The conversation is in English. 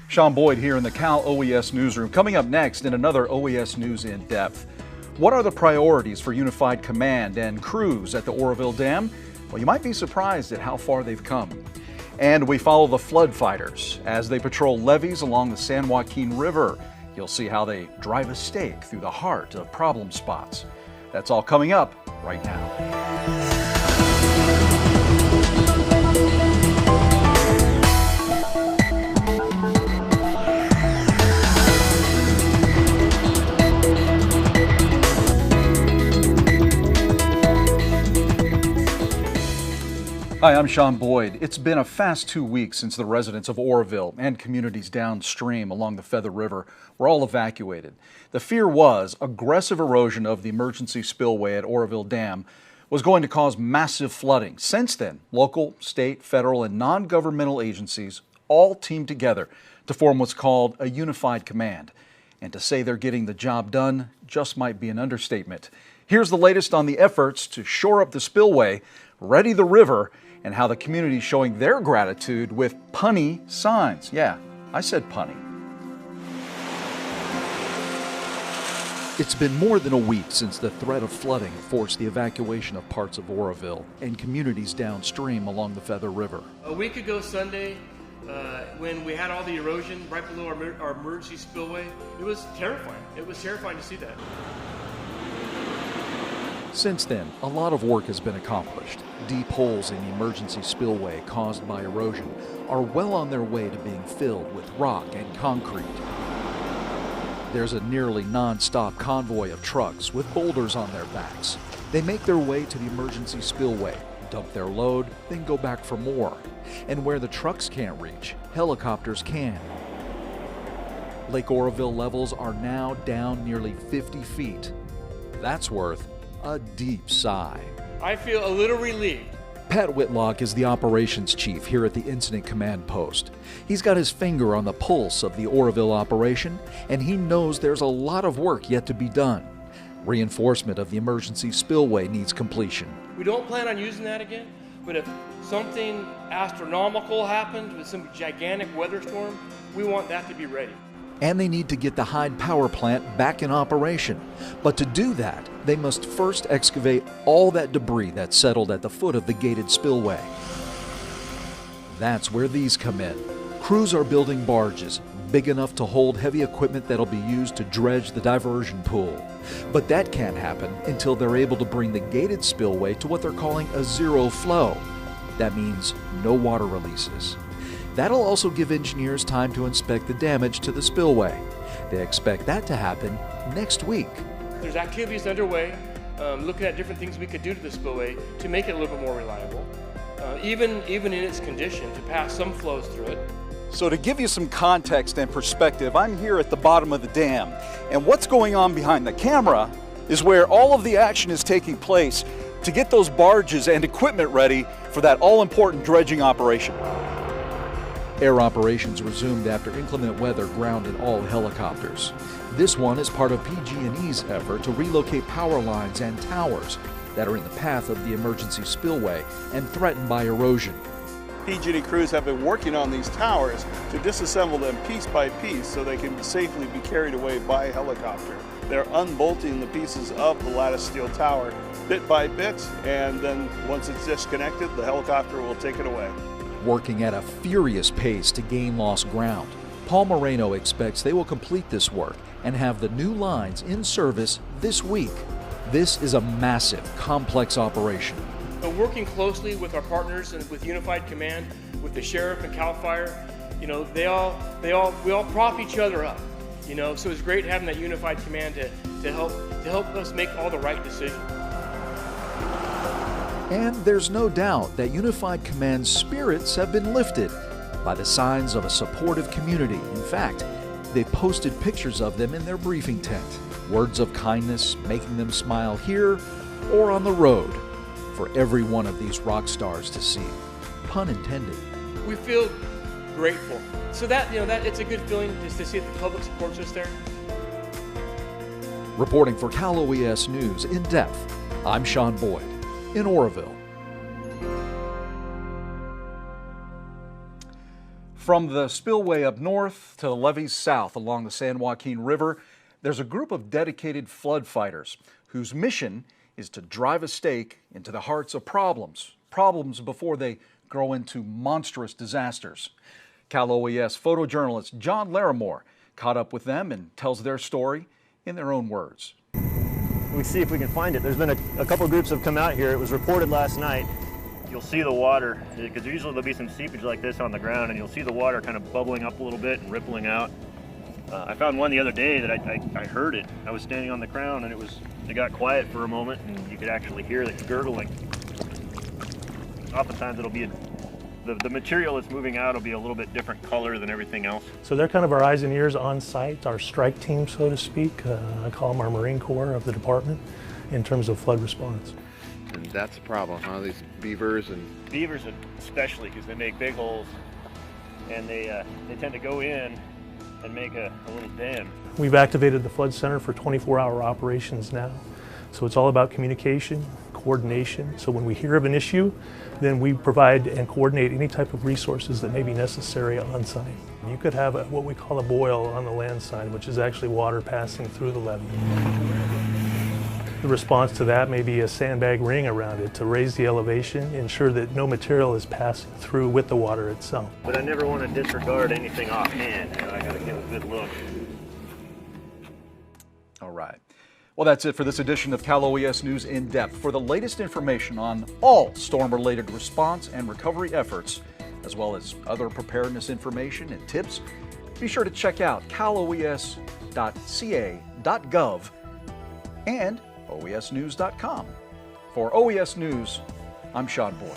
Sean Boyd here in the Cal OES newsroom. Coming up next in another OES News in Depth. What are the priorities for Unified Command and crews at the Oroville Dam? Well, you might be surprised at how far they've come. And we follow the flood fighters as they patrol levees along the San Joaquin River. You'll see how they drive a stake through the heart of problem spots. That's all coming up right now. Hi, I'm Sean Boyd. It's been a fast 2 weeks since the residents of Oroville and communities downstream along the Feather River were all evacuated. The fear was aggressive erosion of the emergency spillway at Oroville Dam was going to cause massive flooding. Since then, local, state, federal, and non-governmental agencies all teamed together to form what's called a unified command. And to say they're getting the job done just might be an understatement. Here's the latest on the efforts to shore up the spillway, ready the river, and how the community is showing their gratitude with punny signs. Yeah, I said punny. It's been more than a week since the threat of flooding forced the evacuation of parts of Oroville and communities downstream along the Feather River. A week ago Sunday, when we had all the erosion right below our emergency spillway, it was terrifying. It was terrifying to see that. Since then, a lot of work has been accomplished. Deep holes in the emergency spillway caused by erosion are well on their way to being filled with rock and concrete. There's a nearly non-stop convoy of trucks with boulders on their backs. They make their way to the emergency spillway, dump their load, then go back for more. And where the trucks can't reach, helicopters can. Lake Oroville levels are now down nearly 50 feet. That's worth a deep sigh. I feel a little relieved. Pat Whitlock is the operations chief here at the Incident Command Post. He's got his finger on the pulse of the Oroville operation, and he knows there's a lot of work yet to be done. Reinforcement of the emergency spillway needs completion. We don't plan on using that again, but if something astronomical happens with some gigantic weather storm, we want that to be ready. And they need to get the Hyde power plant back in operation. But to do that, they must first excavate all that debris that's settled at the foot of the gated spillway. That's where these come in. Crews are building barges, big enough to hold heavy equipment that'll be used to dredge the diversion pool. But that can't happen until they're able to bring the gated spillway to what they're calling a zero flow. That means no water releases. That'll also give engineers time to inspect the damage to the spillway. They expect that to happen next week. There's activities underway, looking at different things we could do to the spillway to make it a little bit more reliable, even in its condition, to pass some flows through it. So to give you some context and perspective, I'm here at the bottom of the dam, and what's going on behind the camera is where all of the action is taking place to get those barges and equipment ready for that all-important dredging operation. Air operations resumed after inclement weather grounded all helicopters. This one is part of PG&E's effort to relocate power lines and towers that are in the path of the emergency spillway and threatened by erosion. PG&E crews have been working on these towers to disassemble them piece by piece so they can safely be carried away by helicopter. They're unbolting the pieces of the lattice steel tower bit by bit, and then once it's disconnected, the helicopter will take it away. Working at a furious pace to gain lost ground, Paul Moreno expects they will complete this work and have the new lines in service this week. This is a massive, complex operation. Working closely with our partners and with Unified Command, with the sheriff and CAL FIRE, we all prop each other up. So it's great having that Unified Command to help us make all the right decisions. And there's no doubt that Unified Command's spirits have been lifted by the signs of a supportive community. In fact, they posted pictures of them in their briefing tent. Words of kindness making them smile here or on the road for every one of these rock stars to see. Pun intended. We feel grateful. So that it's a good feeling just to see that the public supports us there. Reporting for Cal OES News in Depth, I'm Sean Boyd in Oroville. From the spillway up north to the levees south along the San Joaquin River, there's a group of dedicated flood fighters whose mission is to drive a stake into the hearts of problems before they grow into monstrous disasters. Cal OES photojournalist John Larimore caught up with them and tells their story in their own words. We see if we can find it. There's been a couple groups have come out here. It was reported last night. You'll see the water, because usually there'll be some seepage like this on the ground, and you'll see the water kind of bubbling up a little bit and rippling out. I found one the other day that I heard it. I was standing on the crown and it got quiet for a moment and you could actually hear it gurgling. Oftentimes it'll be the material that's moving out will be a little bit different color than everything else. So they're kind of our eyes and ears on site, our strike team, so to speak. I call them our Marine Corps of the department in terms of flood response. And that's a problem, huh? These beavers and... Beavers especially, because they make big holes and they tend to go in and make a little den. We've activated the Flood Center for 24-hour operations now. So it's all about communication, coordination. So when we hear of an issue, then we provide and coordinate any type of resources that may be necessary on site. You could have what we call a boil on the land side, which is actually water passing through the levee. The response to that may be a sandbag ring around it to raise the elevation, ensure that no material is passing through with the water itself. But I never want to disregard anything offhand. I got to give a good look. All right. Well, that's it for this edition of Cal OES News In Depth. For the latest information on all storm-related response and recovery efforts, as well as other preparedness information and tips, be sure to check out caloes.ca.gov and oesnews.com. For OES News, I'm Sean Boyd.